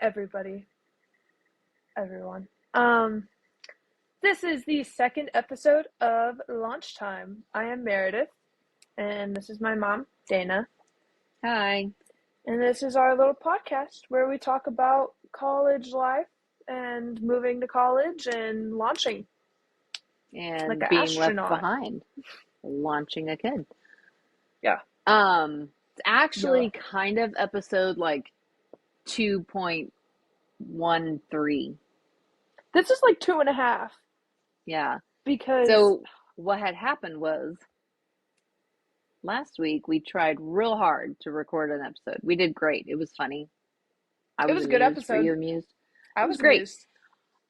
everybody, everyone. This is the second episode of Launch Time. I am Meredith, and this is my mom, Dana. Hi. And this is our little podcast where we talk about college life and moving to college and launching. And like an being astronaut. left behind. Launching a kid. Yeah. It's actually kind of episode like 2.13. This is like 2.5. Yeah. Because So what had happened was last week we tried real hard to record an episode. We did great. It was funny. it was a good amused. episode. Were you amused? I It was great. amused.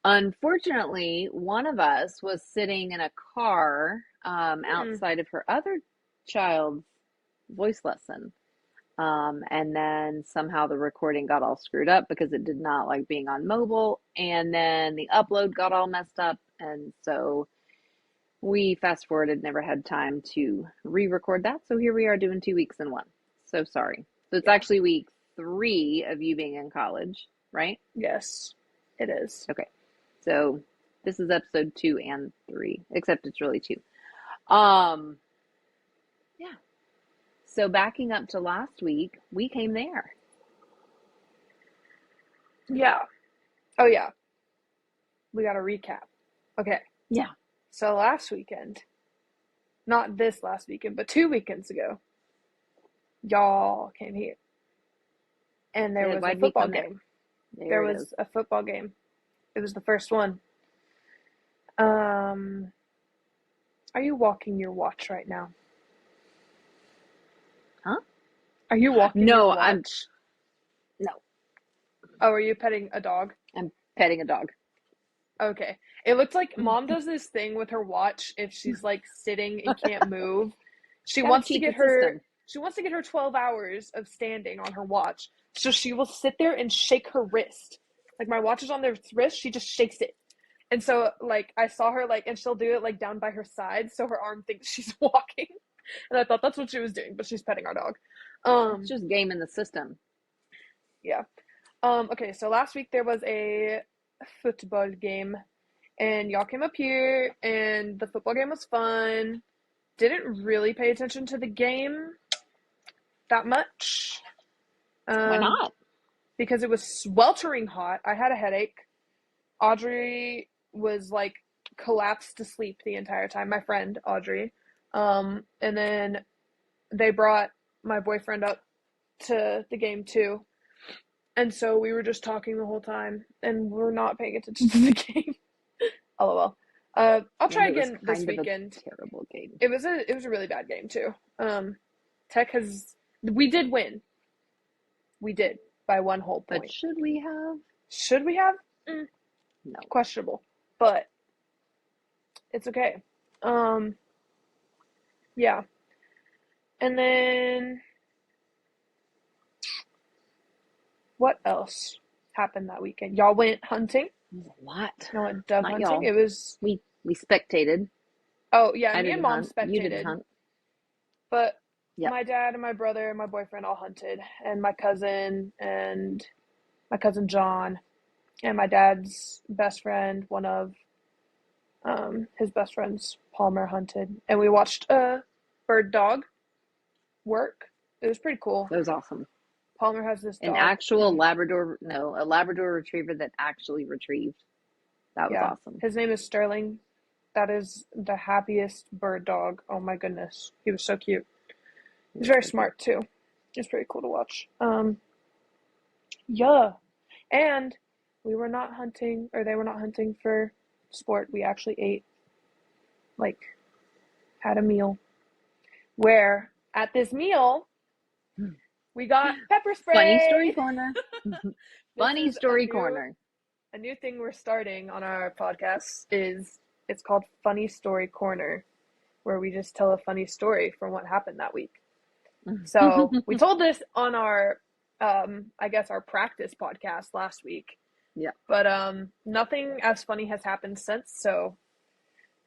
Unfortunately, one of us was sitting in a car outside of her other child's voice lesson. And then somehow the recording got all screwed up because it did not like being on mobile. And then the upload got all messed up. And so we fast forwarded, never had time to re-record that. So here we are doing 2 weeks in one. So sorry. So it's actually week 3 of you being in college, right? Yes, it is. Okay. So this is episode 2 and 3, except it's really 2. Yeah. So backing up to last week, we came there. Yeah. Oh, yeah. We got to recap. Okay. Yeah. So last weekend, not this last weekend, but 2 weekends ago, y'all came here. And there was a football game. There was a football game. It was the first one. Are you walking your watch right now? Huh? Are you walking your watch? No. Oh, are you petting a dog? I'm petting a dog. Okay. It looks like Mom does this thing with her watch if she's like sitting and can't move. She wants to get her 12 hours of standing on her watch. So she will sit there and shake her wrist. Like my watch is on their wrist, she just shakes it. And so like I saw her like, and she'll do it like down by her side so her arm thinks she's walking. And I thought that's what she was doing, but she's petting our dog. It's just gaming the system. Yeah. Okay, so last week there was a football game and y'all came up here and the football game was fun. Didn't really pay attention to the game that much. Why not? Because it was sweltering hot. I had a headache. Audrey was like collapsed to sleep the entire time. My friend Audrey. And then they brought my boyfriend up to the game too. And so we were just talking the whole time and we're not paying attention to the game. LOL. I'll try again this weekend. Terrible game. It was a really bad game too. We did win. We did by 1 whole point. But should we have? No. Questionable. But it's okay. Yeah. And then what else happened that weekend? Y'all went hunting? A lot. Y'all went dove hunting? Y'all. It was... We spectated. Oh, yeah, me and Mom spectated. You didn't hunt. But my dad and my brother and my boyfriend all hunted. And my cousin John and my dad's best friend, one of his best friends, Palmer, hunted. And we watched a bird dog work. It was pretty cool. It was awesome. Palmer has this dog. An actual Labrador retriever that actually retrieved. That was awesome. His name is Sterling. That is the happiest bird dog. Oh my goodness. He was so cute. He's very smart too. It's pretty cool to watch. Yeah. And they were not hunting for sport. We actually ate, had a meal. Where at this meal, we got pepper spray. Funny story corner. Funny story corner. A new thing we're starting on our podcast it's called Funny Story Corner, where we just tell a funny story from what happened that week. So we told this on our, I guess our practice podcast last week. Yeah. But nothing as funny has happened since, so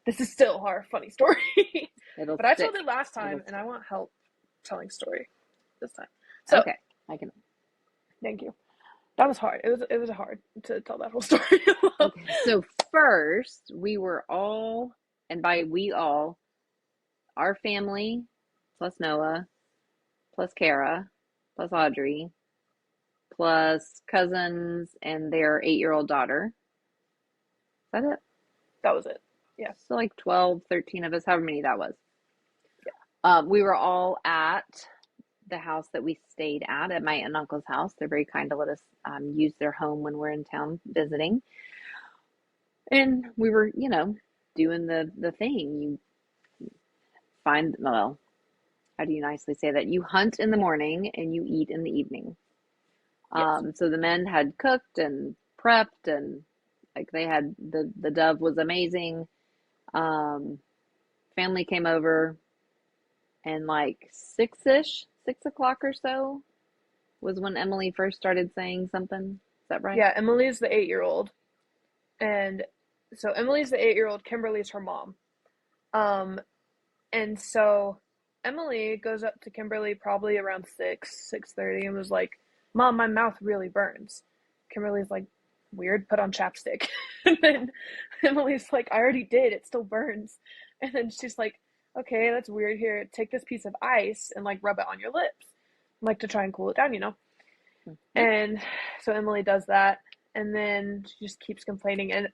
this is still our funny story. But I told it last time, and I want help telling story this time. So, okay, I can. Thank you. That was hard. It was hard to tell that whole story. Okay, so first we were all, and by we all, our family plus Noah plus Kara plus Audrey plus cousins and their 8-year-old daughter. Is that it? That was it. Yeah. So like 12, 13 of us, however many that was. Yeah. We were all at the house that we stayed at my aunt and uncle's house. They're very kind to let us use their home when we're in town visiting. And we were, doing the thing. You find, well, how do you nicely say that? You hunt in the morning and you eat in the evening. Yes. So the men had cooked and prepped, and like they had the dove was amazing. Family came over, and like 6 o'clock or so was when Emily first started saying something. Is that right? Yeah, Emily's the 8-year-old. And so Emily's the 8-year-old, Kimberly's her mom. And so Emily goes up to Kimberly probably around 6:30 and was like, "Mom, my mouth really burns." Kimberly's like, "Weird, put on chapstick." And then Emily's like, "I already did, it still burns." And then she's like, "Okay, that's weird. Here, take this piece of ice and like rub it on your lips, like to try and cool it down. And so Emily does that, and then she just keeps complaining, and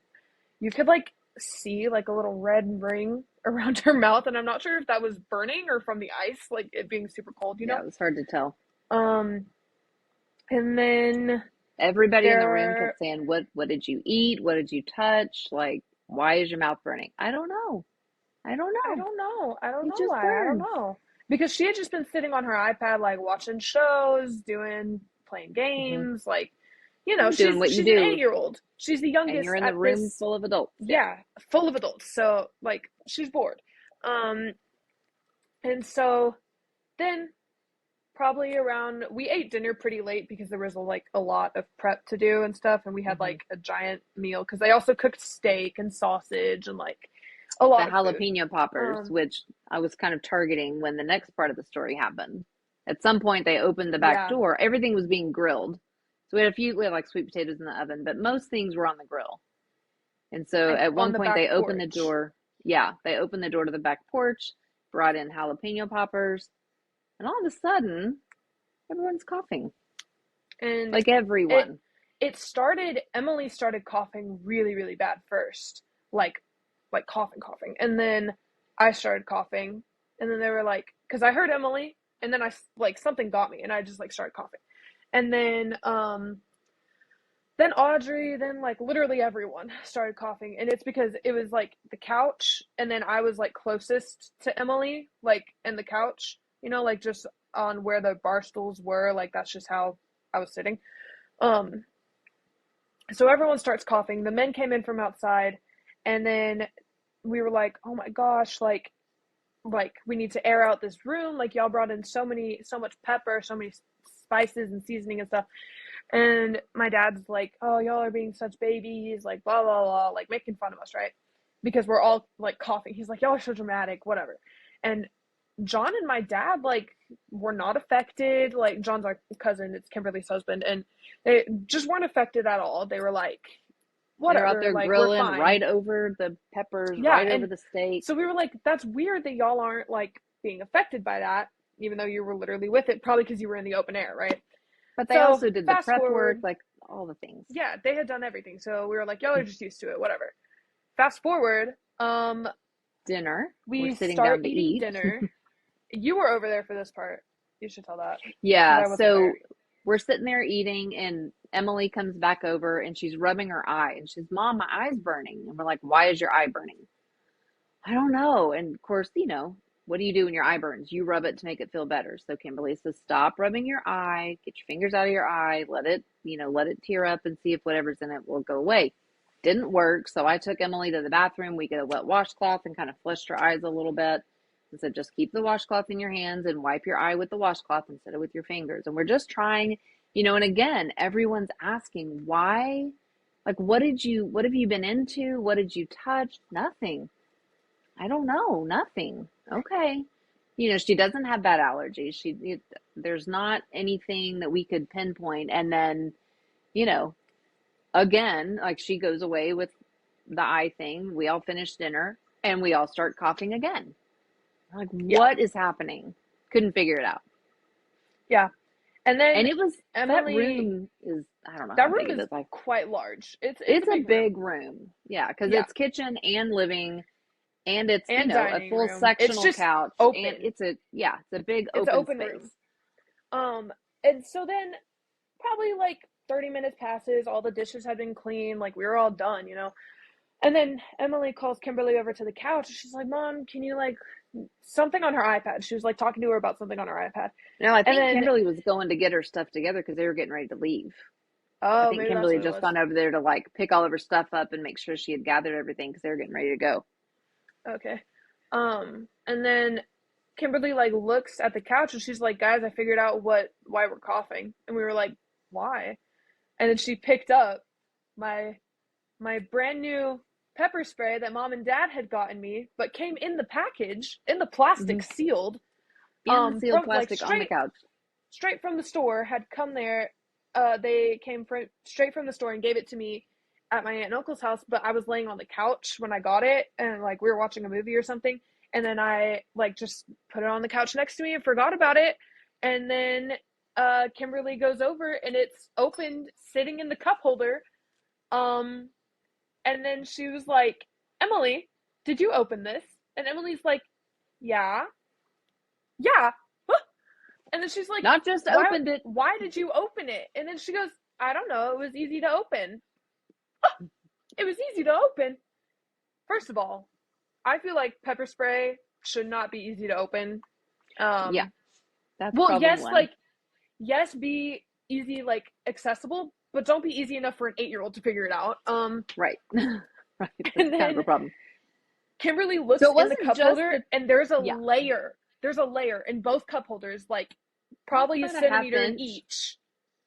you could like see like a little red ring around her mouth, and I'm not sure if that was burning or from the ice, like it being super cold. Yeah, it was hard to tell. Um, and then everybody in the room kept saying, "What did you eat? What did you touch? Like, why is your mouth burning?" I don't know. I don't know why. I don't know. Because she had just been sitting on her iPad, like watching shows, playing games, like, doing what you she's do. an 8-year-old. She's the youngest. And you're in the room full of adults. Yeah, full of adults. So like she's bored. And so then probably around, we ate dinner pretty late because there was like a lot of prep to do and stuff, and we had like a giant meal because they also cooked steak and sausage and like a lot the of jalapeno food. poppers, which I was kind of targeting when the next part of the story happened. At some point, they opened the back door. Everything was being grilled. So we had like sweet potatoes in the oven, but most things were on the grill. And so at one point, they opened the door. Yeah, they opened the door to the back porch, brought in jalapeno poppers, and all of a sudden, everyone's coughing. And like everyone. Emily started coughing really, really bad first. Like coughing. And then I started coughing. And then they were like, because I heard Emily, and then I, like, something got me, and I just, like, started coughing. And then Audrey, then, like, literally everyone started coughing. And it's because it was, like, the couch, and then I was, like, closest to Emily, like, in the couch, like, just on where the bar stools were. Like, that's just how I was sitting. So everyone starts coughing. The men came in from outside, and then we were like, "Oh my gosh, like we need to air out this room. Like, y'all brought in so much pepper, so many spices and seasoning and stuff." And my dad's like, "Oh, y'all are being such babies, like blah blah blah," like making fun of us, right? Because we're all like coughing. He's like, "Y'all are so dramatic, whatever." And John and my dad, like, were not affected. Like, John's our cousin, it's Kimberly's husband, and they just weren't affected at all. They were like, whatever. They're out there like, grilling right over the peppers, right over the steak. So we were like, that's weird that y'all aren't like being affected by that, even though you were literally with it, probably because you were in the open air, right? But they also did the prep work, like all the things. Yeah, they had done everything. So we were like, y'all are just used to it, whatever. Fast forward, dinner. We're sitting down to eat dinner. You were over there for this part. You should tell that. Yeah, so we're sitting there eating, and Emily comes back over, and she's rubbing her eye, and she's, "Mom, my eye's burning." And we're like, "Why is your eye burning?" "I don't know." And of course, what do you do when your eye burns? You rub it to make it feel better. So Kimberly says, "Stop rubbing your eye, get your fingers out of your eye, let it tear up and see if whatever's in it will go away." Didn't work. So I took Emily to the bathroom. We get a wet washcloth and kind of flushed her eyes a little bit. And said, "Just keep the washcloth in your hands and wipe your eye with the washcloth instead of with your fingers." And we're just trying, and again, everyone's asking, why? Like, what have you been into? What did you touch? Nothing. I don't know. Nothing. Okay. She doesn't have that allergy. There's not anything that we could pinpoint. And then, you know, again, like she goes away with the eye thing. We all finish dinner and we all start coughing again. Like, Yeah. what is happening? Couldn't figure it out. Yeah. And then And it was, that Emily, room is, I don't know that how big room it is is. Like, quite large. It's it's a a big room. Yeah, because Yeah. it's kitchen and living, and it's, And a dining full room. It's sectional just couch, and open. it's a big It's an open open space. room. And so then probably like 30 minutes passes, all the dishes have been cleaned, like we were all done, you know. And then Emily calls Kimberly over to the couch. She's like, Mom, can you like something on her iPad? She was like talking to her about something on her iPad. No, I And think then, Kimberly was going to get her stuff together because they were getting ready to leave. I oh, think maybe that's Kimberly what had it just was. gone over there to like pick all of her stuff up and make sure she had gathered everything because they were getting ready to go. Okay. And then Kimberly like looks at the couch and she's like, guys, I figured out why we're coughing. And we were like, why? And then she picked up my brand new pepper spray that Mom and Dad had gotten me, but came in the package, in the plastic, sealed, In the sealed from like plastic on the couch. straight from the store. Had come there. They came straight from the store and gave it to me at my aunt and uncle's house. But I was laying on the couch when I got it, and like we were watching a movie or something, and then I like just put it on the couch next to me and forgot about it. And then Kimberly goes over and it's opened, sitting in the cup holder. Um, and then she was like, Emily, did you open this? And Emily's like, yeah. Yeah. And then she's like, Not just opened it. Why did you open it? And then she goes, I don't know. It was easy to open. It was easy to open. First of all, I feel like pepper spray should not be easy to open. Yeah. That's Well, yes, one. like, yes, be easy, like, accessible, but don't be easy enough for an 8-year-old to figure it out. Right. Right. That's And then kind of a problem. Kimberly looks in the cup holder, and there's a layer. There's a layer in both cup holders, like probably a centimeter in each.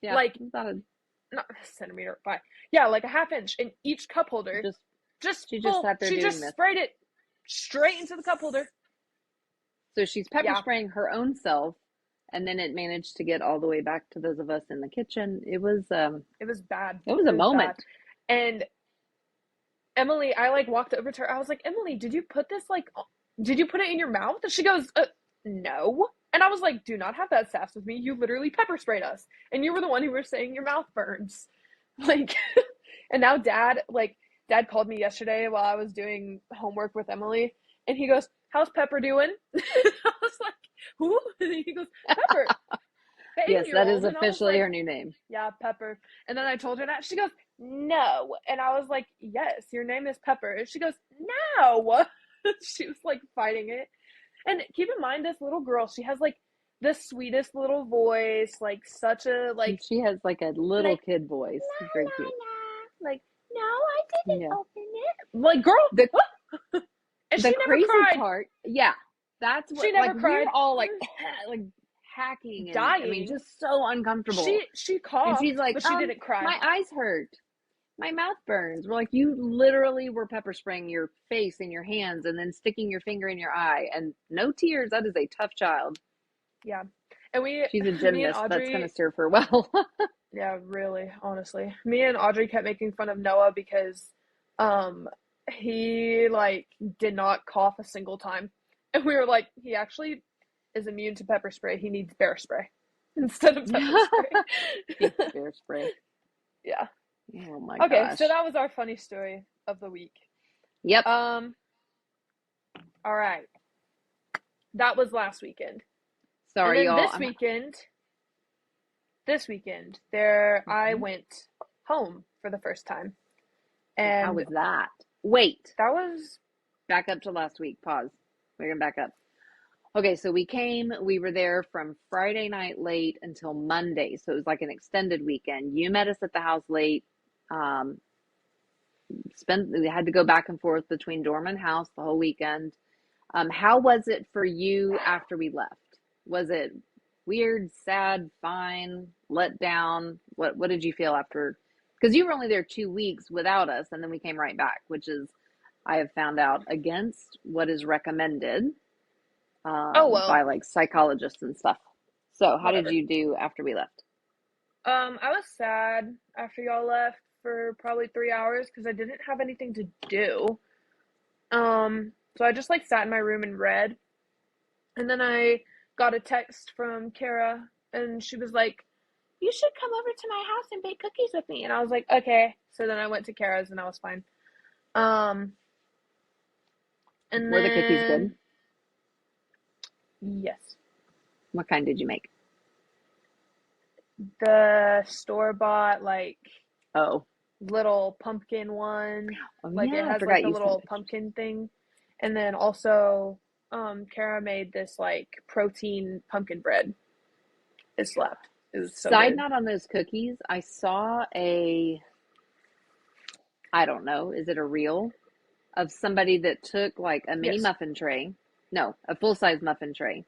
Yeah, like not a centimeter, by yeah, like a half inch in each cup holder. She just sat there she doing just this. sprayed it straight into the cup holder. So she's pepper spraying her own self, and then it managed to get all the way back to those of us in the kitchen. It was bad. It was a moment. Bad. And Emily, I like walked over to her. I was like, Emily, did you put it in your mouth? And she goes, no. And I was like, do not have that sass with me. You literally pepper sprayed us. And you were the one who was saying your mouth burns. Like, and now Dad called me yesterday while I was doing homework with Emily. And he goes, how's Pepper doing? I was like, who? And he goes, Pepper. Yes, that is officially her new name. Yeah, Pepper. And then I told her that. She goes, no. And I was like, yes, your name is Pepper. And she goes, no. She was like fighting it. And keep in mind, this little girl, she has like the sweetest little voice, like such a like. She has like a little kid voice. Nah, very nah, cute. nah. Like, no, I didn't open it. Like, girl, and the she crazy never cried. part, yeah, that's what she never cried. We were all like, like hacking and dying. I mean, just so uncomfortable. She coughed, and she's like, but she didn't cry. My eyes hurt. My mouth burns. We're like, you literally were pepper spraying your face and your hands and then sticking your finger in your eye and no tears. That is a tough child. Yeah. And she's a gymnast. Audrey, that's going to serve her well. Yeah, really, honestly. Me and Audrey kept making fun of Noah because he like did not cough a single time. And we were like, he actually is immune to pepper spray. He needs bear spray instead of pepper spray. Bear spray. Yeah. Oh my gosh. Okay, so that was our funny story of the week. Yep. All right. That was last weekend. Sorry, y'all. This weekend, I went home for the first time. And how was that? Wait. That was back up to last week. Pause. We're gonna back up. Okay, so we were there from Friday night late until Monday. So it was like an extended weekend. You met us at the house late. We had to go back and forth between dorm and house the whole weekend. How was it for you after we left? Was it weird, sad, fine, let down? What did you feel after? Because you were only there 2 weeks without us, and then we came right back, which is, I have found out, against what is recommended by like psychologists and stuff. So how did you do after we left? I was sad after y'all left for probably 3 hours because I didn't have anything to do. So I just like sat in my room and read. And then I got a text from Kara and she was like, "You should come over to my house and bake cookies with me." And I was like, "Okay." So then I went to Kara's and I was fine. Um, and Were the cookies good? then yes, What kind did you make? the store bought like Oh, little pumpkin one. oh Like it yeah, I has like forgot the you sent little pictures. pumpkin thing. And then also Kara made this like protein pumpkin bread. It slapped. It was so Side good. note on those cookies, I saw I don't know, is it a reel of somebody that took like a mini Yes. muffin tray? No, a full size muffin tray.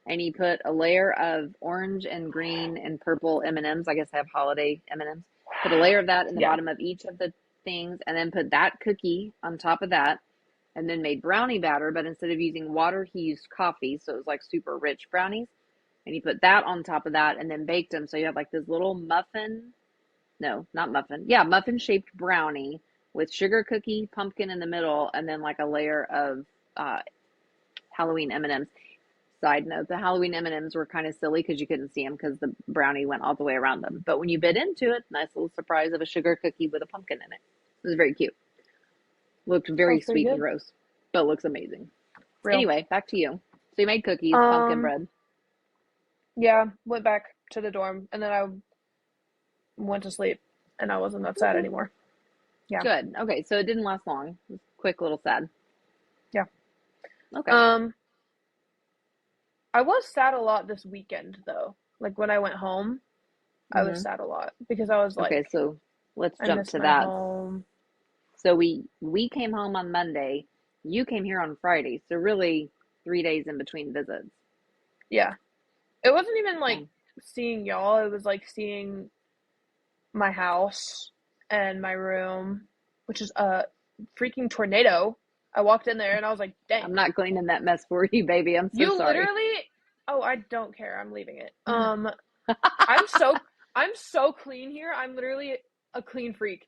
And he put a layer of orange and green and purple M&Ms. I guess I have holiday M&Ms. Put a layer of that in the Yeah. bottom of each of the things, and then put that cookie on top of that, and then made brownie batter. But instead of using water, he used coffee, so it was like super rich brownies. And he put that on top of that, and then baked them. So you have like this little muffin. No, not muffin. Yeah, muffin shaped brownie with sugar cookie, pumpkin in the middle, and then like a layer of uh, Halloween M&Ms. Side note, the Halloween M&Ms were kind of silly because you couldn't see them because the brownie went all the way around them. But when you bit into it, nice little surprise of a sugar cookie with a pumpkin in it. It was very cute. Looked very Sounds pretty sweet and good. gross, but looks amazing. Real. Anyway, back to you. So you made cookies, pumpkin Um, bread. yeah, went back to the dorm and then I went to sleep and I wasn't that sad Okay. anymore. Yeah. Good. Okay, so it didn't last long. It was a quick little sad. Yeah. Okay. Um, I was sad a lot this weekend though. Like when I went home, I was Mm-hmm. sad a lot because I was Okay, like, so let's I jump miss to my that. home. So we came home on Monday. You came here on Friday. So really 3 days in between visits. Yeah. It wasn't even like Um, seeing y'all, it was like seeing my house and my room, which is a freaking tornado. I walked in there and I was like, I'm dang. not cleaning that mess for you, baby. I'm so You sorry. literally, oh, I don't care. I'm leaving it. I'm so I'm so clean here. I'm literally a clean freak.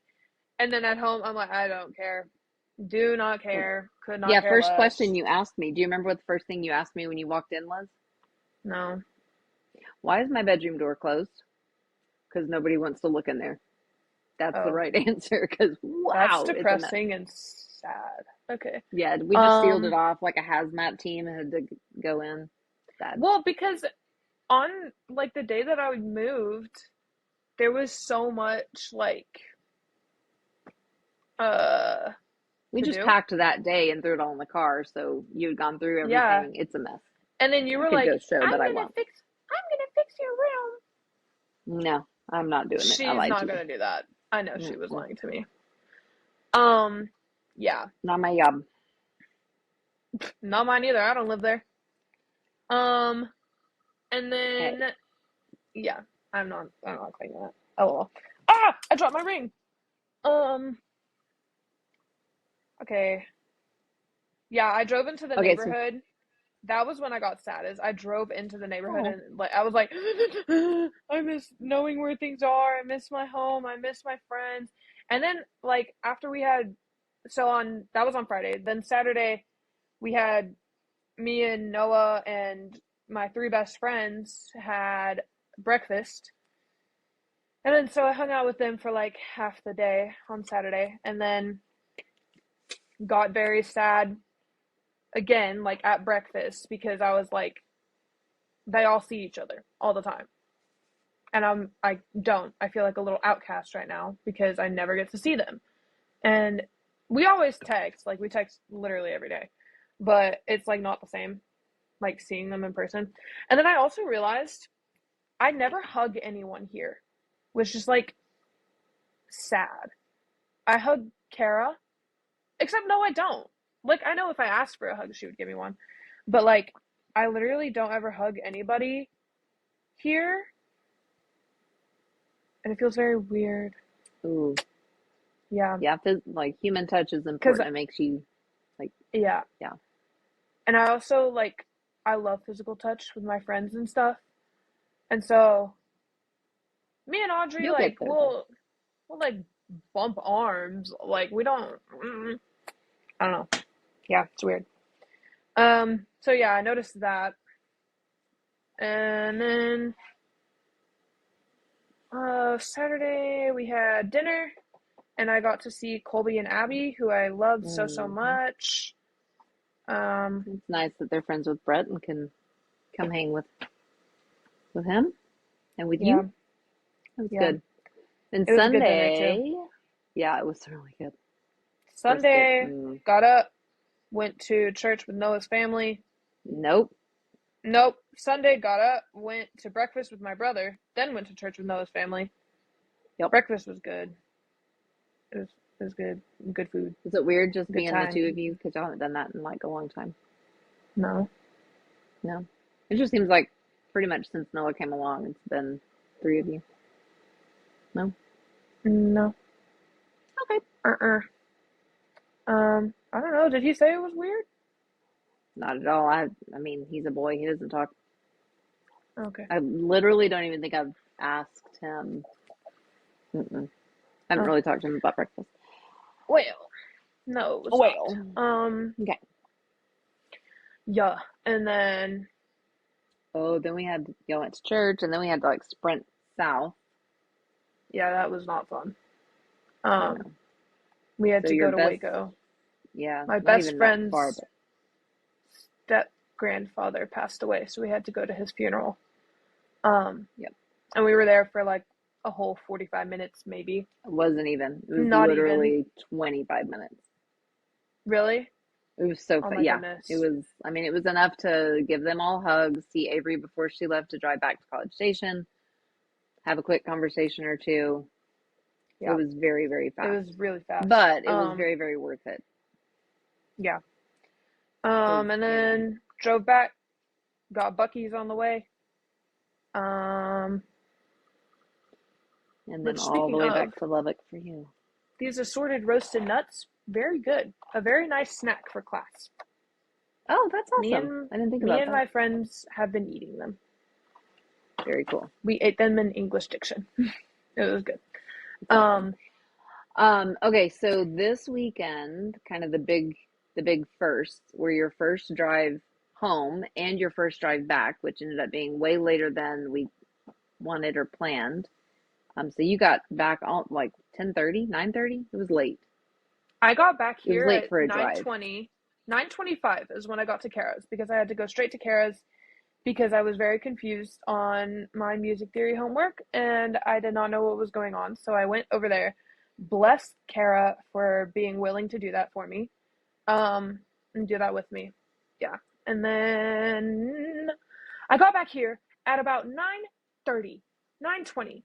And then at home, I'm like, I don't care. Do not care. Could not Yeah, care first question less. you asked me. Do you remember what the first thing you asked me when you walked in was? No. Why is my bedroom door closed? Because nobody wants to look in there. That's the Oh, right answer. Because that's wow, it's a mess. depressing and sad. Okay. Yeah, we just sealed it Um, off like a hazmat team had to go in. Sad. well, because on like the day that I moved, there was so much like uh We to just do. packed that day and threw it all in the car, so you had gone through Yeah. everything. It's a mess. And then you I were could like, go show, but I won't. I'm gonna fix your room. No, I'm not doing it. I She's lied not to you. gonna do that. I know she was Mm-mm. lying to me. Um, yeah. Not my job. Not mine either. I don't live there. Um, and Hey, then yeah, I'm not cleaning that. Oh well. Ah, I dropped my ring. Um, okay. Yeah, I drove into the okay, so neighborhood. That was when I got sad. Is I drove into the neighborhood oh, and like I was like, I miss knowing where things are. I miss my home. I miss my friends. And then like after we had, so on that was on Friday. Then Saturday we had me and Noah and my three best friends had breakfast. And then so I hung out with them for like half the day on Saturday and then got very sad again, like at breakfast, because I was like, they all see each other all the time. And I don't. I feel like a little outcast right now because I never get to see them. And we always text, like we text literally every day. But it's like not the same, like seeing them in person. And then I also realized I never hug anyone here, which is like sad. I hug Kara, except no, I don't. Like I know if I asked for a hug, she would give me one. But like I literally don't ever hug anybody here, and it feels very weird. ooh, Yeah, yeah, like human touch is cuz important. It makes you like, yeah. yeah. And I also like I love physical touch with my friends and stuff. And so Me and Audrey, You'll get like, there though. we'll like bump arms. Like, we don't. I don't know. Yeah, it's weird. So yeah, I noticed that, and then Saturday we had dinner, and I got to see Colby and Abby, who I love so Hmm. much. Um, It's nice that they're friends with Brett and can come hang with him and with yeah, you. That was yeah, good. Then it was a good dinner too. Sunday, yeah, it was really good. Brisket. Sunday, got up, went to church with Noah's family. Nope. Nope. Sunday, got up, went to breakfast with my brother, then went to church with Noah's family. Yep. Breakfast was good. It was good. Good food. Was it weird just Good being the two time. of you? Because I haven't done that in like a long time. No. No. It just seems like pretty much since Noah came along, it's been three of you. No? No. Okay. Uh-uh. I don't know. Did he say it was weird? Not at all. I mean, he's a boy. He doesn't talk. Okay. I literally don't even think I've asked him. Mm-mm. I haven't Oh. really talked to him about breakfast. Well, no, it was not. Well, okay. Yeah. And then Oh, then we had to go into church, and then we had to like sprint south. yeah, that was not fun. I know. We had So to your go to best, Waco. yeah, My not best even that far, friend's but step grandfather passed away, so we had to go to his funeral. Um, yep. and we were there for like a whole 45 minutes, maybe. It wasn't even. It was Not even. literally 25 minutes. Really? It was so Oh fun. my Yeah, it goodness. was. I mean, it was enough to give them all hugs, see Avery before she left to drive back to College Station, have a quick conversation or two. It Yeah. was very, very It fast, was really fast. but it was very, very worth it. Yeah. Because, And then drove back, got Buc-ee's on the way. and then Which all the speaking way of, back to Lubbock for you. these assorted roasted nuts, very good. A very nice snack for class. Oh, that's Me awesome. and I didn't think me about and that. my friends have been eating them. Very cool. We ate them in English diction. It was good. It's awesome. Okay, so this weekend, kind of the big firsts were your first drive home and your first drive back, which ended up being way later than we wanted or planned. So you got back on like 10:30, 9:30. It was late. I got back It was here late at for a drive. 9:20. 9:25 is when I got to Kara's because I had to go straight to Kara's because I was very confused on my music theory homework and I did not know what was going on. So I went over there. Bless Kara for being willing to do that for me. And do that with me. Yeah. And then I got back here at about 9:30, 9:20.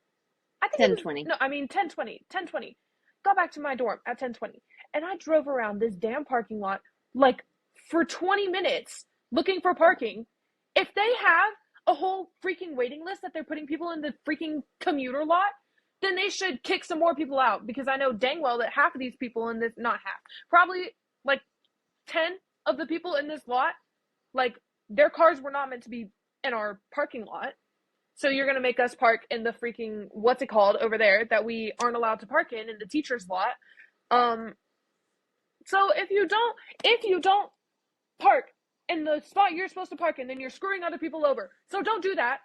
I think it was 10:20. no, I mean 10:20, 10:20. Got back to my dorm at 10:20. And I drove around this damn parking lot like for 20 minutes looking for parking. If they have a whole freaking waiting list that they're putting people in the freaking commuter lot, then they should kick some more people out because I know dang well that half of these people in this, not half, probably like 10 of the people in this lot, like their cars were not meant to be in our parking lot. So you're gonna make us park in the freaking what's it called over there that we aren't allowed to park in the teacher's lot. Um, so if you don't park in the spot you're supposed to park in, then you're screwing other people over. So don't do that.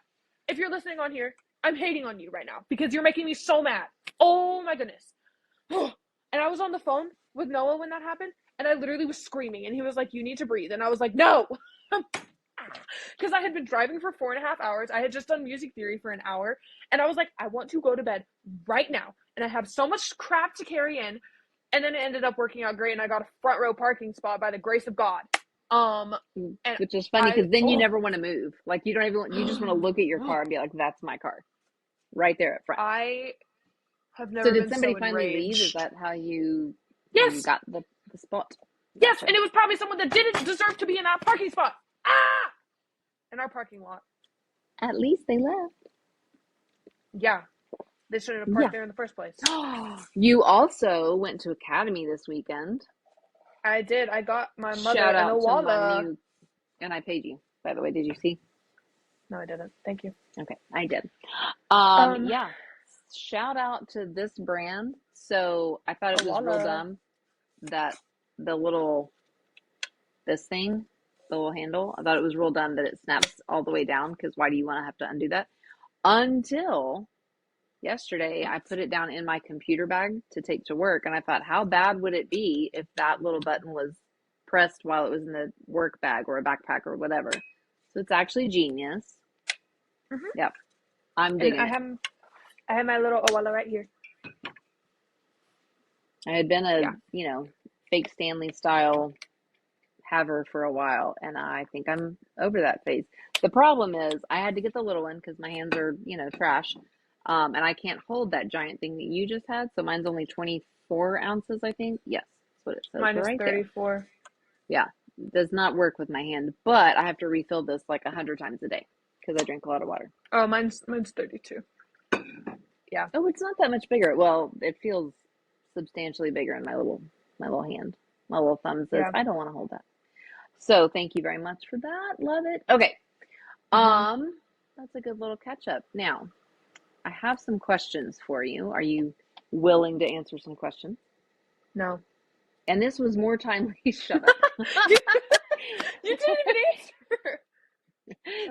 If you're listening on here, I'm hating on you right now because you're making me so mad. Oh my goodness. And I was on the phone with Noah when that happened, and I literally was screaming, and he was like, "You need to breathe," and I was like, "No." Because I had been driving for 4.5 hours. I had just done music theory for an hour. And I was like, I want to go to bed right now. And I have so much crap to carry in. And then it ended up working out great. And I got a front row parking spot by the grace of God. And Which is funny I, because then you oh, never want to move. Like you don't even you just want to look at your car and be like, "That's my car," right there at front. I have So never did been somebody so finally leave? Is enraged. that how you Yes, got the spot? yes. Gotcha. And it was probably someone that didn't deserve to be in that parking spot. Ah! In our parking lot. At least they left. Yeah. They shouldn't have Yeah. parked there in the first place. You also went to Academy this weekend. I did. I got my mother Shout an out to my Awala. new, and I paid you, by the way. Did you see? No, I didn't. Thank you. Okay, I did. Um, Yeah. shout out to this brand. So I thought it was real Owala. dumb that the little, this thing, the little handle, I thought it was real dumb that it snaps all the way down because why do you want to have to undo that? Until yesterday, I put it down in my computer bag to take to work, and I thought, how bad would it be if that little button was pressed while it was in the work bag or a backpack or whatever? So it's actually genius. Mhm. Yep, I'm And digging I it. have my little Owala right here. I had been Yeah. fake Stanley style haver for a while, and I think I'm over that phase. The problem is I had to get the little one because my hands are, trash. And I can't hold that giant thing that you just had. So mine's only 24 ounces, I think. Yes, that's what it says Mine is right there. 34. Yeah, does not work with my hand, but I have to refill this like 100 times a day because I drink a lot of water. Oh, mine's 32. Yeah. Oh, it's not that much bigger. Well, it feels substantially bigger in my little hand. My little thumb says, Yeah. I don't want to hold that. So thank you very much for that. Love it. Okay. That's a good little catch up. Now, I have some questions for you. Are you willing to answer some questions? No. And this was more timely. Shut up. You didn't even answer.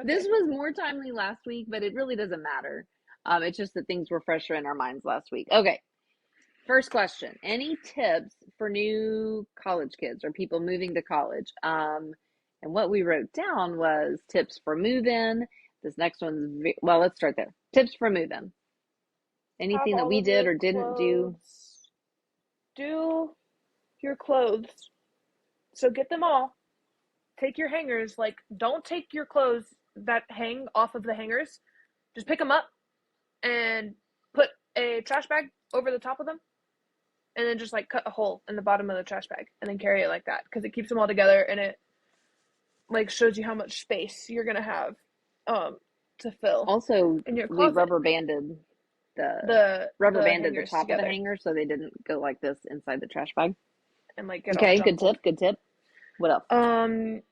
This was more timely last week, but it really doesn't matter. It's just that things were fresher in our minds last week. Okay. First question. Any tips for new college kids or people moving to college? And what we wrote down was tips for move-in. This next one's, well, let's start there. Tips for move-in. Anything Have that all we of did your or didn't do? clothes. Do your clothes. So get them all. Take your hangers. Like, don't take your clothes that hang off of the hangers. Just pick them up and put a trash bag over the top of them. And then just like cut a hole in the bottom of the trash bag and then carry it like that because it keeps them all together and it like shows you how much space you're gonna have to fill Also, in your we closet. rubber banded The the top together. of the hanger so they didn't go like this inside the trash bag. And like get all Okay, good jumbled. tip, good tip. What else?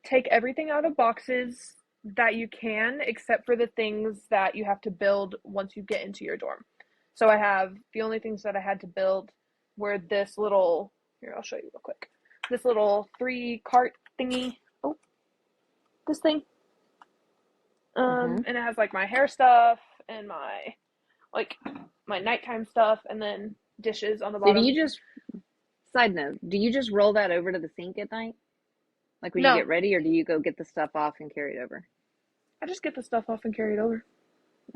Take everything out of boxes that you can, except for the things that you have to build once you get into your dorm. So I have the only things that I had to build were this little, here, I'll show you real quick. This little 3-cart thingy. Oh, this thing. And it has like my hair stuff and my nighttime stuff and then dishes on the So do bottom. you just, side note, do you just roll that over to the sink at night? Like when you No, get ready, or do you go get the stuff off and carry it over? I just get the stuff off and carry it over.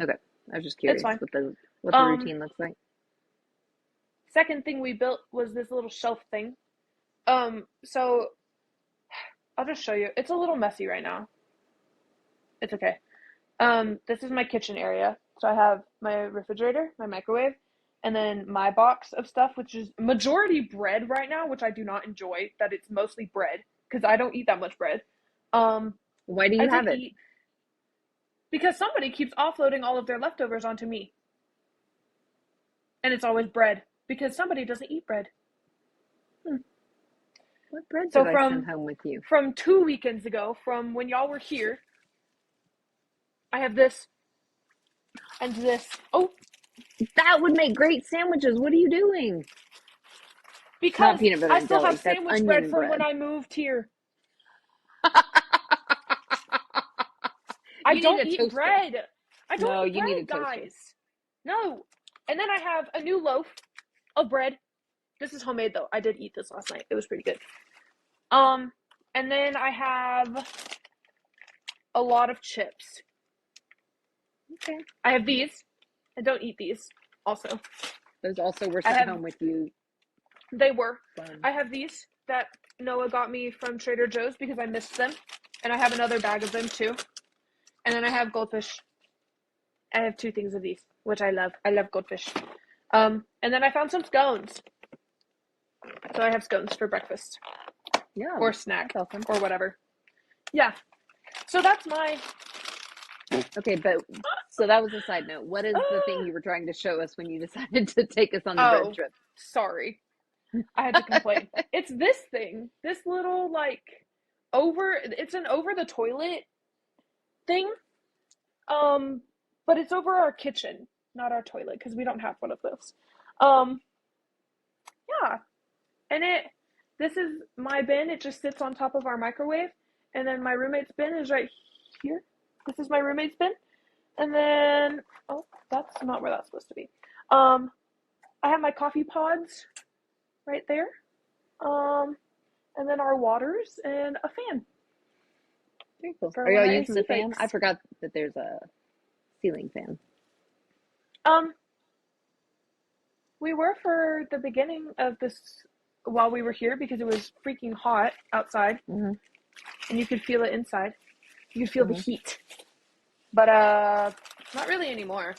Okay. I was just It's curious fine. what the routine looks like. Second thing we built was this little shelf thing. So I'll just show you. It's a little messy right now. It's okay. This is my kitchen area. So I have my refrigerator, my microwave, and then my box of stuff, which is majority bread right now, which I do not enjoy. That it's mostly bread because I don't eat that much bread. Why do you I have did it? eat because somebody keeps offloading all of their leftovers onto me, and it's always bread because somebody doesn't eat bread. What bread So did I send home with you? from 2 weekends ago, from when y'all were here, I have this and this. Oh, That would make great sandwiches. What are you doing? because Not peanut butter I and still have jelly. That's sandwich bread onion from when bread. I moved here. You I need don't a eat toaster. bread. I don't No, eat you need a bread, toaster. guys. No. And then I have a new loaf of bread. This is homemade though. I did eat this last night. It was pretty good. And then I have a lot of chips. Okay. I have these. I don't eat these also. Those also were sent home with you. They were. Fun. I have these that Noah got me from Trader Joe's because I missed them. And I have another bag of them too. And then I have goldfish. I have 2 things of these, which I love. I love goldfish. And then I found some scones. So I have scones for breakfast. Yeah. Or snack. That's awesome. Or whatever. Yeah. So that's my... Okay, but so that was a side note. What is the thing you were trying to show us when you decided to take us on the bread trip? Sorry. I had to complain. It's this thing. This little, like, it's an over the toilet thing. But it's over our kitchen. not our toilet because we don't have one of those. Um, yeah, and this is my bin. It just sits on top of our microwave, and then my roommate's bin is right here. This is my roommate's bin, and then oh, that's not where that's supposed to be. I have my coffee pods right there. And then our waters and a fan. Very cool. For Are when y'all our using the AC fan? breaks. I forgot that there's a ceiling fan. We were for the beginning of this while we were here because it was freaking hot outside, Mm-hmm. and you could feel it inside. You could feel the Mm-hmm. heat, but not really anymore.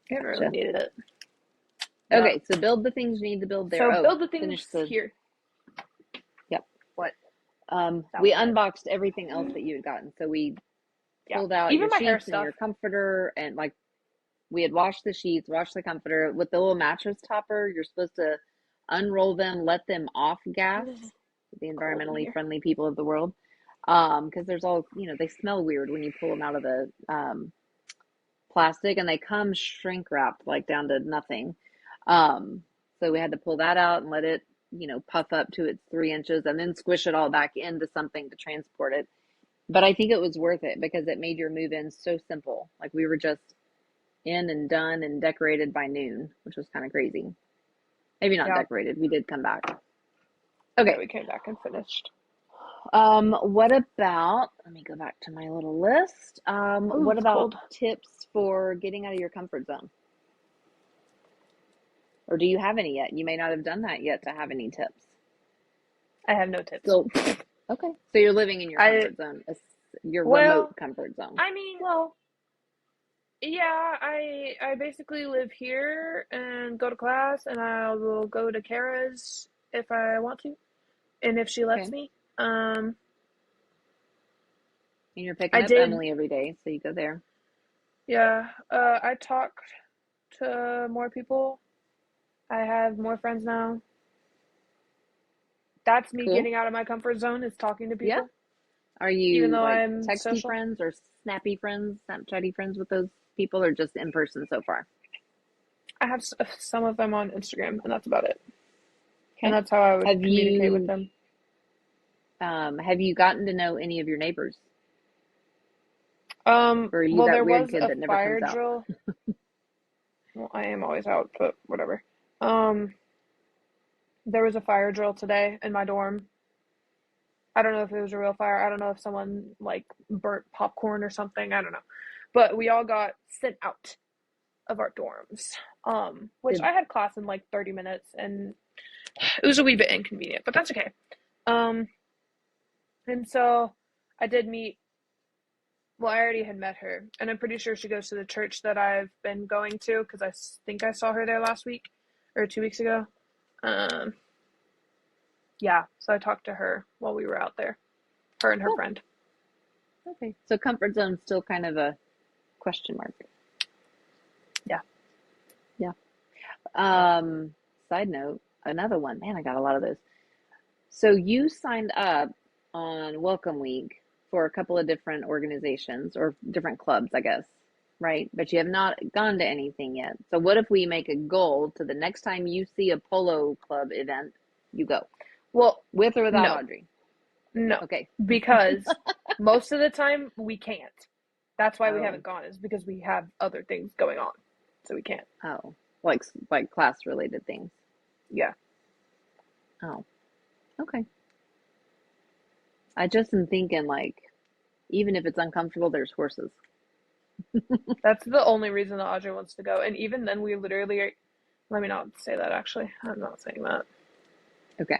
I haven't really Gotcha. needed it. Okay, so build the things you need to build there. So build the finish things here. Yep. What? We unboxed everything else that you had gotten. So we pulled out even your my hair sheets and stuff. your comforter, and like we had washed the sheets, washed the comforter with the little mattress topper. You're supposed to unroll them, let them off gas. The environmentally friendly people of the world, because there's all they smell weird when you pull them out of the plastic, and they come shrink wrapped like down to nothing. So we had to pull that out and let it puff up to its 3 inches, and then squish it all back into something to transport it. But I think it was worth it because it made your move in so simple. Like we were just in and done and decorated by noon, which was kind of crazy. Maybe not decorated. We did come back. Okay. Yeah, we came back and finished. What about, let me go back to my little list. What about tips for getting out of your comfort zone? Or do you have any yet? You may not have done that yet to have any tips. I have no tips. So, okay. So you're living in your comfort zone, your remote comfort zone. I mean, yeah, I basically live here and go to class, and I will go to Kara's if I want to, and if she lets me. And you're picking up Emily every day, so you go there. Yeah, I talked to more people. I have more friends now. That's me getting out of my comfort zone, is talking to people. Yeah. Are you even though like I'm texty social friends or snappy friends, Snapchatty friends with those people, or just in person so far? I have some of them on Instagram, and that's about it. Okay. And that's how I would communicate with them. Have you gotten to know any of your neighbors? Or are you that weird kid that never comes out? Well, I am always out, but whatever. There was a fire drill today in my dorm. I don't know if it was a real fire. I don't know if someone like burnt popcorn or something. I don't know. But we all got sent out of our dorms. Which I had class in like 30 minutes, and it was a wee bit inconvenient, but that's okay. And so I did meet, well, I already had met her, and I'm pretty sure she goes to the church that I've been going to, because I think I saw her there last week or 2 weeks ago. Yeah, so I talked to her while we were out there, her and her friend. Okay, so comfort zone's still kind of a question mark. Yeah. Side note, another one. Man, I got a lot of those. So you signed up on Welcome Week for a couple of different organizations or different clubs, I guess, right? But you have not gone to anything yet. So what if we make a goal to the next time you see a polo club event, you go? Well, with or without Audrey? No. Okay. Because most of the time we can't. That's why we haven't gone, is because we have other things going on. So we can't. Oh, like class related things. Yeah. Oh, okay. I just am thinking, like, even if it's uncomfortable, there's horses. That's the only reason that Audrey wants to go. And even then, we literally let me not say that, actually. I'm not saying that. Okay.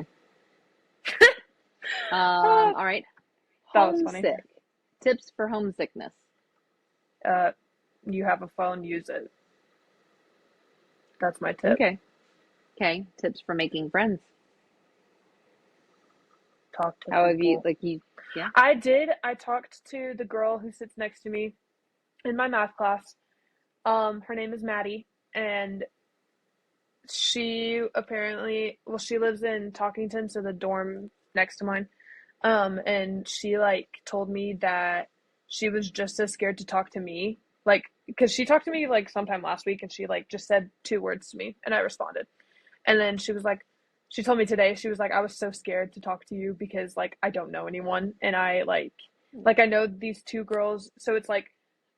All right. That was funny. Tips for homesickness. You have a phone, use it. That's my tip. Okay. Tips for making friends. Talk to How people. have you, yeah? I talked to the girl who sits next to me in my math class. Her name is Maddie, and she apparently, she lives in Talkington, so the dorm next to mine. And she told me that she was just as scared to talk to me, because she talked to me like sometime last week, and she like just said 2 words to me, and I responded. And then she was like, she told me today, she was like, I was so scared to talk to you because like I don't know anyone, and I like I know these 2 girls, so it's like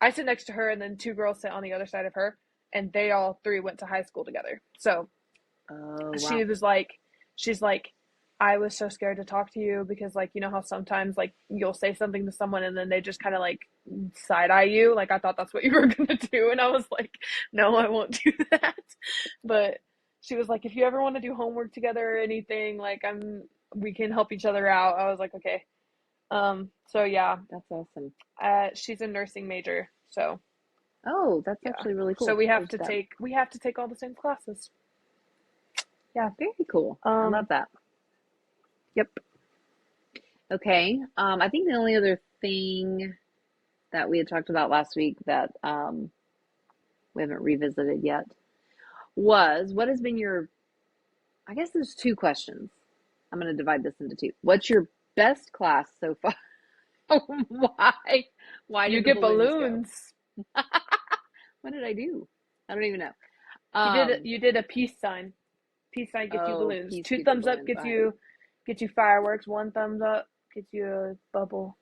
I sit next to her, and then 2 girls sit on the other side of her, and they all 3 went to high school together. So Oh, she wow. was like, she's like, I was so scared to talk to you because like you know how sometimes like you'll say something to someone and then they just kind of like side eye you. Like I thought that's what you were gonna do, and I was like, no, I won't do that. But she was like, if you ever want to do homework together or anything, like we can help each other out. I was like, okay. So yeah, That's awesome. she's a nursing major, so Oh, that's yeah. actually really So cool. Good stuff. we have to take all the same classes. Yeah. Very cool. I love Um. that. Yep. Okay. I think the only other thing that we had talked about last week that we haven't revisited yet was what has been your, I guess there's two questions. I'm going to divide this into two. What's your best class so far? Why? Why You did the get balloons go? balloons. What did I do? I don't even know. You did a peace sign. Peace sign gets you Oh, balloons. peace Two gets you thumbs up balloons. All right. gets you fireworks. One thumbs up gets you a bubble,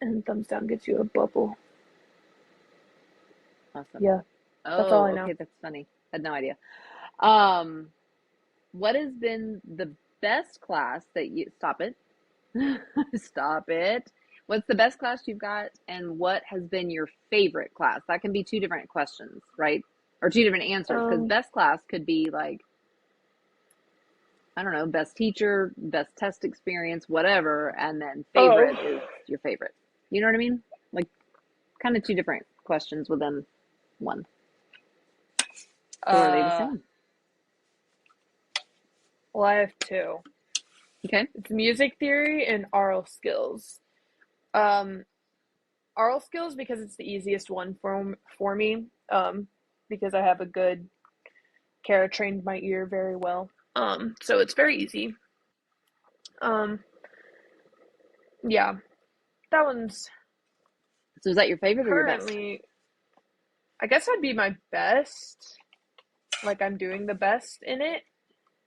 and thumbs down gets you a bubble. Awesome. Yeah, that's all I Oh, know. okay, that's funny. I had no idea. Um, what has been the best class that you, stop it. Stop it. What's the best class you've got, and what has been your favorite class? That can be two different questions, right? Or two different answers, because Um. best class could be like, I don't know, best teacher, best test experience, whatever, and then Oh. favorite is your favorite. You know what I mean? Like, kind of two different questions within one. Or are they the Uh. same? Well, I have two. Okay. It's music theory and aural skills. Um. Aural skills because it's the easiest one for me. Because I have a good Kara trained my ear very well. So it's very easy. Um. Yeah, that one's So is that your favorite or your best? currently, I guess that'd be my best. Like I'm doing the best in it.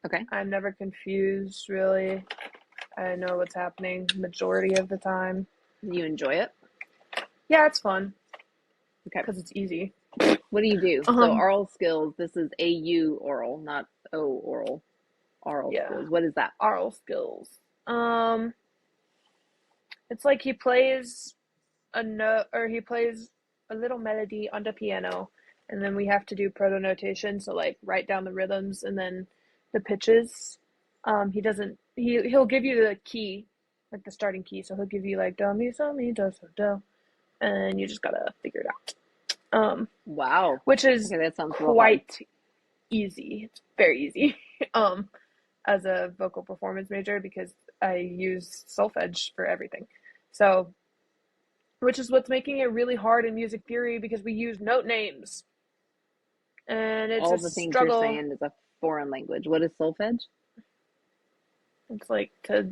Okay. I'm never confused really. I know what's happening majority of the time. You enjoy it? Yeah, it's fun Okay. because it's easy. What do you do? So Um, oral skills, this is AU oral, not O oral. Oral yeah, skills. What is that? aural skills. Um, it's like he plays a note or he plays a little melody on the piano, and then we have to do proto notation. So like write down the rhythms and then the pitches. He doesn't. He'll give you the key, like the starting key. So he'll give you like do mi so mi do so do, and you just gotta figure it out. Wow. Which is Okay, that sounds real hard. quite easy. It's very easy. um, as a vocal performance major because I use solfege for everything. So which is what's making it really hard in music theory because we use note names and it's All a the things you're struggle. saying is a foreign language. What is solfege? It's like to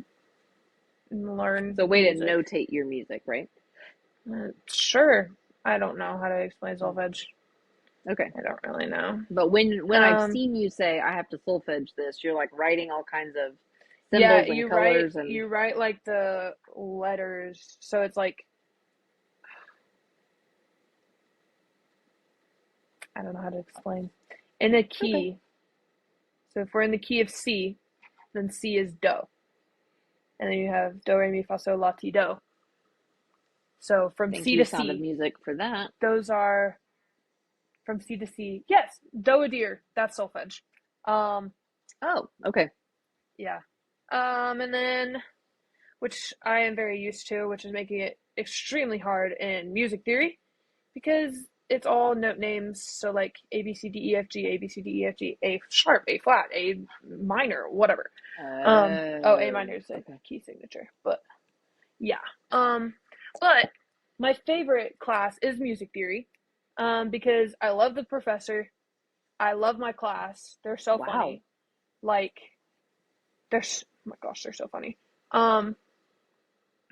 learn So way to music. notate your music, right? Sure. I don't know how to explain solfege. Okay. I don't really know. But when I've Um, seen you say I have to solfege this, you're like writing all kinds of yeah, symbols and colors and you write like the letters. So it's like I don't know how to explain. In a okay. key. So if we're in the key of C, then C is do. And then you have do re mi fa sol la ti do. So from Thank C you, to Sound of C, Music, for that. those are from C to C. Yes, do a deer. That's solfege. Um, Oh, okay. yeah. And then which I am very used to, which is making it extremely hard in music theory because it's all note names. So like A B C D E F G, A B C D E F G, A sharp, A flat, A minor, whatever. Oh, A minor Oh, is a okay. key signature, but yeah. But my favorite class is music theory, because I love the professor. I love my class. They're so Wow. funny. Like oh my gosh, they're so funny. Um,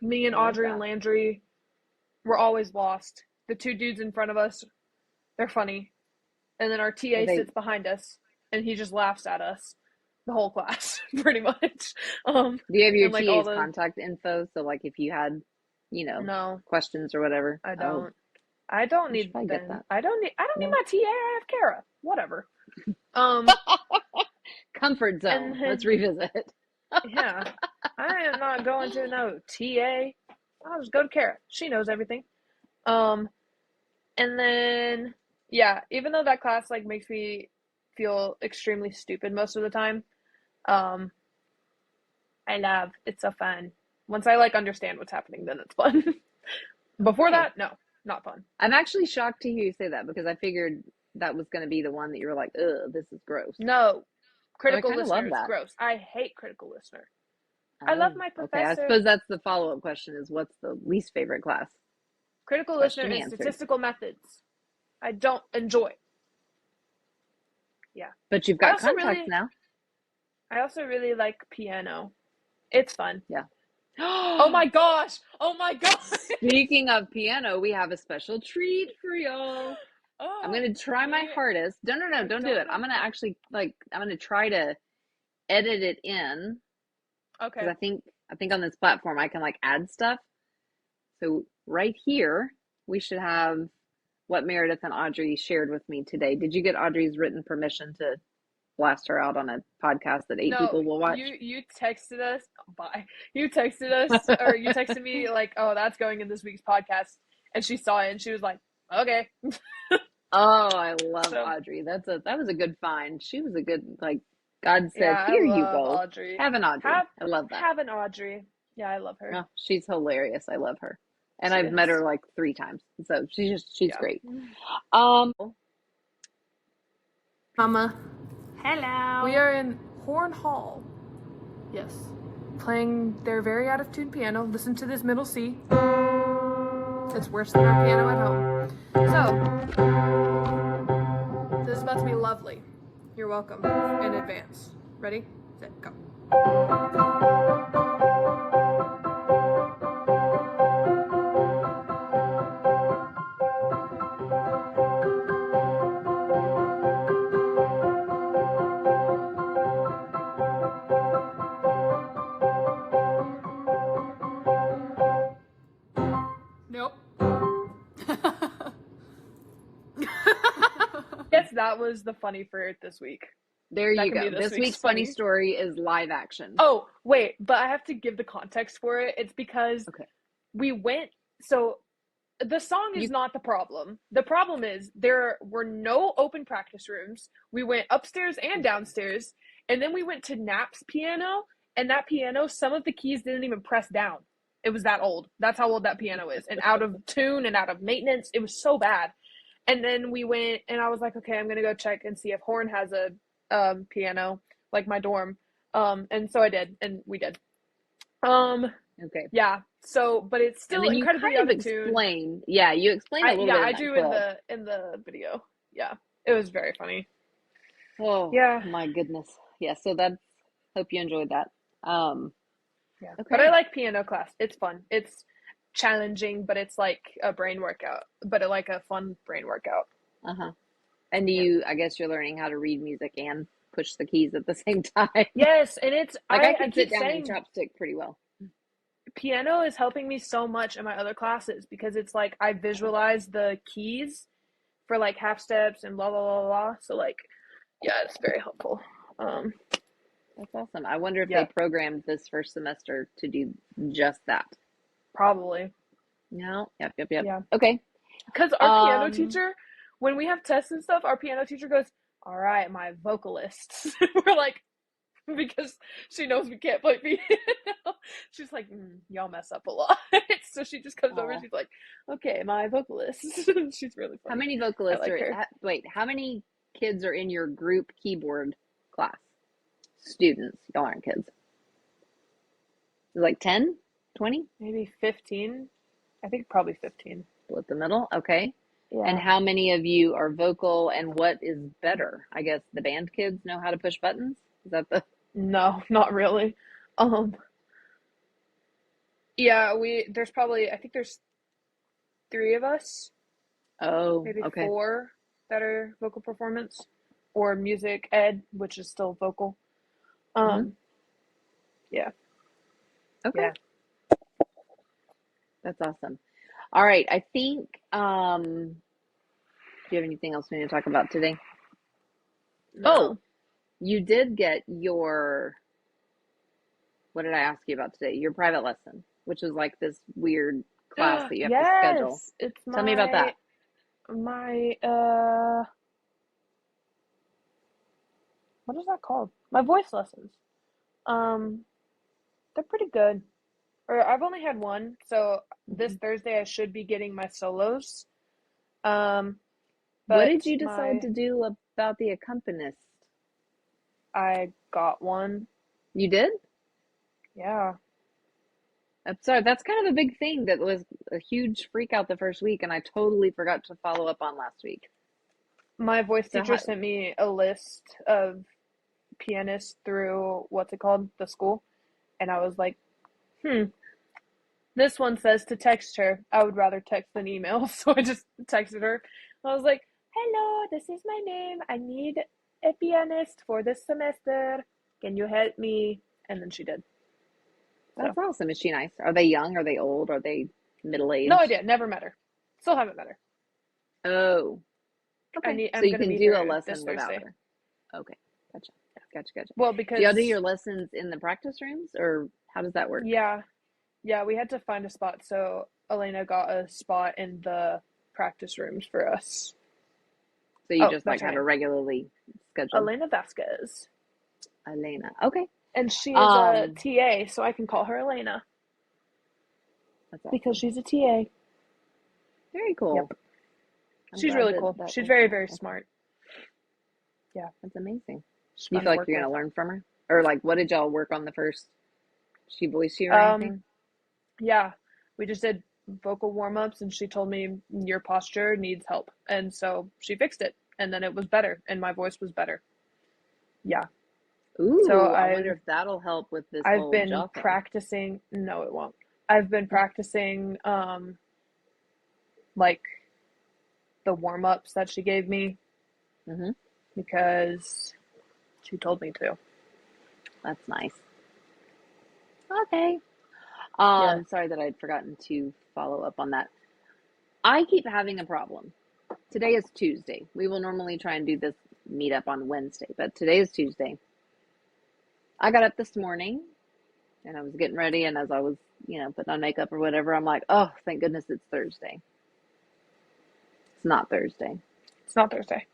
Me and I love Audrey and that. Landry were always lost. the two dudes in front of us, they're funny. And then our Are TA they, sits behind us and he just laughs at us the whole class, pretty much. do you have your And like all TA's the contact info? So like if you had, you know, no, questions or whatever. I Oh, don't. I don't you should need probably get them. that. I don't need No. my TA. I have Kara. Whatever. Um Comfort and zone. Let's then revisit. yeah. I am not going to no TA. I'll just go to Kara. She knows everything. Um and then yeah, even though that class like makes me feel extremely stupid most of the time, um I love it's so fun. Once I like understand what's happening, then it's fun. Before Okay. that, no, not fun. I'm actually shocked to hear you say that because I figured that was going to be the one that you were like, ugh, this is gross. No, So I critical kind of love listener is that. gross. I hate critical listener. I love Oh, my okay. I professor. suppose that's the follow-up question is what's the least favorite class? Critical listener Question and answered. statistical methods. I don't enjoy. Yeah. But you've I got also contacts really now. I also really like piano. It's fun. Yeah. Oh my gosh. Oh my gosh. Speaking of piano, we have a special treat for y'all. I'm Oh, going to try my hardest. No, I don't do don't it. know. I'm going to actually I'm going to try to edit it in because Okay. I think on this platform I can like add stuff. So right here, we should have what Meredith and Audrey shared with me today. Did you get Audrey's written permission to blast her out on a podcast that 8 No, people will watch? you texted us. Bye. You texted us, or you texted me like, "Oh, that's going in this week's podcast," and she saw it and she was like, "Okay." Oh, I love So Audrey. That was a good find. She was a good like God said, yeah, I "Here you love go. Audrey. Have an Audrey." I love that. Have an Audrey. Yeah, I love her. Oh, she's hilarious. I love her. And She I've met is. her like 3 times. So she's Yeah. great. Um Mama. Hello. We are in Horn Hall. Yes. Playing their very out of tune piano. Listen to this middle C. It's worse than our piano at home. So, this is about to be lovely. You're welcome in advance. Ready? Set, go. Nope. Guess that was the funny for this week. There That you can be go. this This week's week's funny story is live action. Oh, wait, but I have to give the context for it. It's because Okay. we went, so the song is You not the problem. The problem is there were no open practice rooms. We went upstairs and downstairs, and then we went to Nap's piano, and that piano, some of the keys didn't even press down. It was that old. That's how old that piano is, and out of tune and out of maintenance. It was so bad. And then we went, and I was like, okay, I'm gonna go check and see if Horn has a piano, like my dorm. And so I did, and we did. okay. Yeah. So, but it's And still then you incredibly kind out of of tune. explain. Yeah, you explain a little bit in I that do clip. in the video. Yeah, it was very funny. Oh Yeah, my goodness. Yeah, so that's hope you enjoyed that. yeah. But I Okay. like piano class. It's fun. It's challenging, but it's like a brain workout. But like a fun brain workout. Uh-huh. And Yeah. I guess you're learning how to read music and push the keys at the same time. Yes, and it's Like I I can keep sit down and saying chopstick pretty well. piano is helping me so much in my other classes because it's like I visualize the keys for like half steps and blah blah blah blah. So like, yeah, it's very helpful. Um, That's awesome. I wonder if they yeah, programmed this first semester to do just that. probably. No. Yep. Yeah. Okay. Because our piano Um, teacher, when we have tests and stuff, our piano teacher goes, "All right, my vocalists." We're like, because she knows we can't play piano. She's like, y'all mess up a lot. So she just comes over. oh, She's like, "Okay, my vocalists." She's really how funny. many I vocalists like are, her. wait, how many kids are in your group keyboard class? Students. Y'all aren't kids. Like 10, 20? Maybe 15. I think probably 15. Split the middle. Okay. And Yeah. how many of you are vocal and what is better? I guess the band kids know how to push buttons? Is that the No, not really. Um, yeah, there's probably, I think there's 3 of us. Oh, maybe okay. four that are vocal performance, or music ed, which is still vocal. Hmm. Um, yeah, Okay. yeah. That's awesome. All right. I think, do you have anything else we need to talk about today? Oh, No. you did get your, what did I ask you about today? Your private lesson, which is like this weird class that you have to schedule. Yes, it's Tell me about that. my what is that called? My voice lessons. Um, they're pretty good. Or I've only had one, so this Mhm. Thursday I should be getting my solos. Um, What but did you decide my to do about the accompanist? I got one. You did? Yeah. I'm sorry, that's kind of a big thing that was a huge freak out the first week, and I totally forgot to follow up on last week. My voice So teacher how, sent me a list of pianists through what's it called? The school. And I was like, hmm, this one says to text her. I would rather text than email. So I just texted her. I was like, hello, this is my name. I need a pianist for this semester. Can you help me? And then she did. So, that's awesome. Is she nice? Are they young? Are they old? Are they middle no aged? idea. Never met her. Still haven't met her. Oh, okay. So I'm you gonna can meet do a her this lesson without Thursday. her. Okay. Gotcha. Gotcha. Gotcha. Well, Do y'all do because your lessons in the practice rooms or how does that work? yeah, yeah, we had to find a spot. So Elena got a spot in the practice rooms for us. So you Oh, just like that's her have a name. regularly scheduled Elena Vasquez. Elena. Okay. And she is a Um, TA, so I can call her Elena that's because awesome. she's a TA. Very cool. Yep. I'm She's glad really that cool. that She's worked very, out. very Okay. smart. Yeah. That's amazing. She's You fun feel to like work you're with. gonna learn from her? Or like what did y'all work on the first? She voiced you or Um, anything? yeah. We just did vocal warm-ups and she told me your posture needs help. And so she fixed it. And then it was better and my voice was better. Yeah. So Ooh, I wonder if that'll help with this I've whole been jaw thing. practicing. No, it won't. I've been practicing like the warm-ups that she gave me Hmm. because she told me to. That's nice. Okay. Yeah. Sorry that I'd forgotten to follow up on that. I keep having a problem. Today is Tuesday. We will normally try and do this meetup on Wednesday, but today is Tuesday. I got up this morning and I was getting ready, and as I was, putting on makeup or whatever, I'm like, oh, thank goodness it's Thursday. It's not Thursday. It's not Thursday.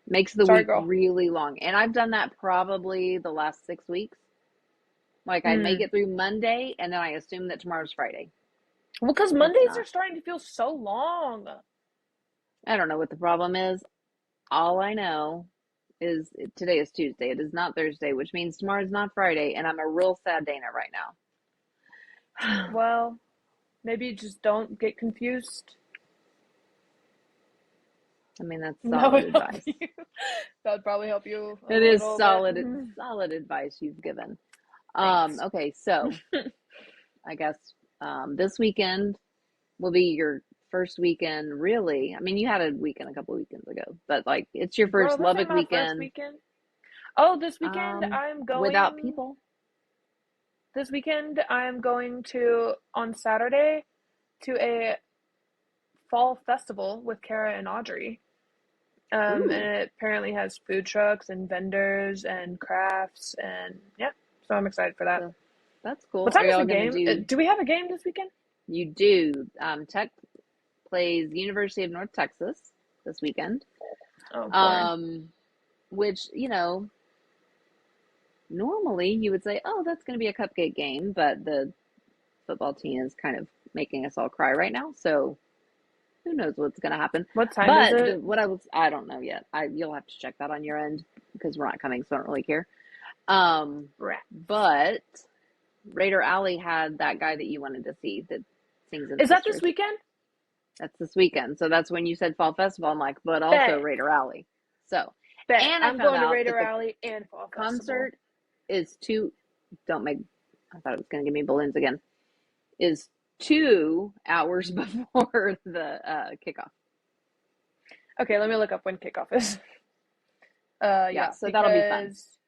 Makes the Sorry, week girl. really long. And I've done that probably the last 6 weeks. Like I make Mm. it through Monday and then I assume that tomorrow's Friday. Well, because It's Mondays are not. starting to feel so long. I don't know what the problem is. All I know is today is Tuesday. It is not Thursday, which means tomorrow's not Friday, and I'm a real sad Dana right now. Well, maybe just don't get confused. I mean, that's That solid would help advice. you. That would probably help you a It is little bit. solid advice you've given. Thanks. Okay, so I guess this weekend will be your first weekend, really. I mean, you had a weekend a couple of weekends ago, but like it's your Girl, first this ain't Lubbock my first weekend weekend. Oh, this weekend I'm without going. people. This weekend I'm going to on Saturday to a fall festival with Kara and Audrey. And Ooh, it apparently has food trucks and vendors and crafts and yeah, so I'm excited for that. so that's What cool. Are time is y'all the gonna game? do? Do we have a game this weekend? You do. Tech plays University of North Texas this weekend. Oh, boring. Um, which, normally you would say, oh, that's going to be a cupcake game, but the football team is kind of making us all cry right now. So who knows what's going to happen. What time is But it? I don't know yet. You'll have to check that on your end because we're not coming, so I don't really care. Brat. But Raider Alley had that guy that you wanted to see that sings in Is that this Sisters. weekend? That's this weekend. So that's when you said Fall Festival. I'm like, but also Bet. Raider Alley. So, Bet. and I I'm found going to out Raider that the Alley and Fall Festival. concert is don't make, I thought it was going to give me balloons again, is 2 hours before the kickoff. Okay, let me look up when kickoff is. Yeah, Yeah, so that'll be fun. because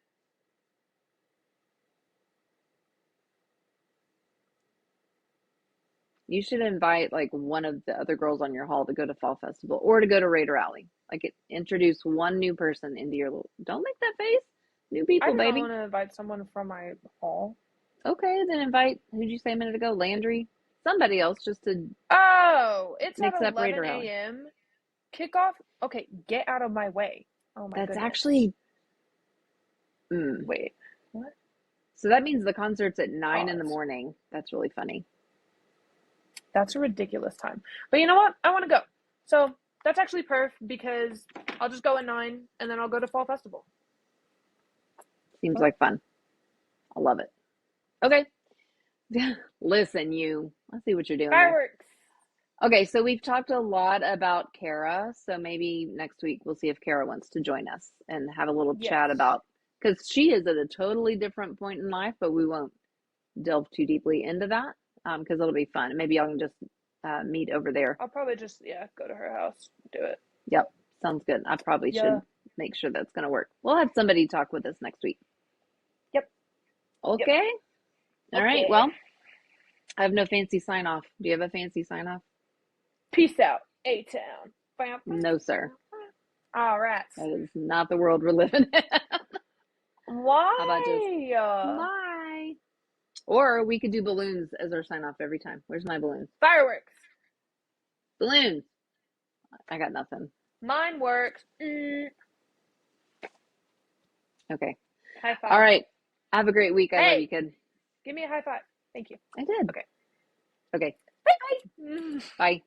You should invite like one of the other girls on your hall to go to Fall Festival or to go to Raider Alley. Like introduce one new person into your little. Don't make that face. New I people, do not baby. want to invite someone from my hall. Okay, then invite. Who'd you say a minute ago? Landry. Somebody else just to Oh, it's at mix up 11 Raider Alley. a.m. Kickoff? Okay, get out of my way. Oh my That's goodness. actually. Mm. Wait, what? So that means the concert's at 9 in the Pause. morning. That's really funny. That's a ridiculous time. But you know what? I want to go. So that's actually perf because I'll just go at 9 and then I'll go to Fall Festival. Seems What? like fun. I love it. Okay. Listen, you. I see what you're doing there. Fireworks. Okay, so we've talked a lot about Kara, so maybe next week we'll see if Kara wants to join us and have a little Yes. chat about, because she is at a totally different point in life, but we won't delve too deeply into that because it'll be fun. Maybe y'all can just meet over there. I'll probably just, go to her house. Do it. Yep, sounds good. I probably should make sure that's going to work. We'll have somebody talk with us next week. Yep. Okay. Yep. All right. Well, I have no fancy sign off. Do you have a fancy sign off? Peace out, A-Town. No, sir. All right. That is not the world we're living in. Why? How about just bye? Or we could do balloons as our sign off every time. Where's my balloons? Fireworks. Balloons. I got nothing. Mine works. Okay. High five. All right. Have a great week. I love you, kid. Give me a high five. Thank you. I did. Okay. Okay. Bye. Bye.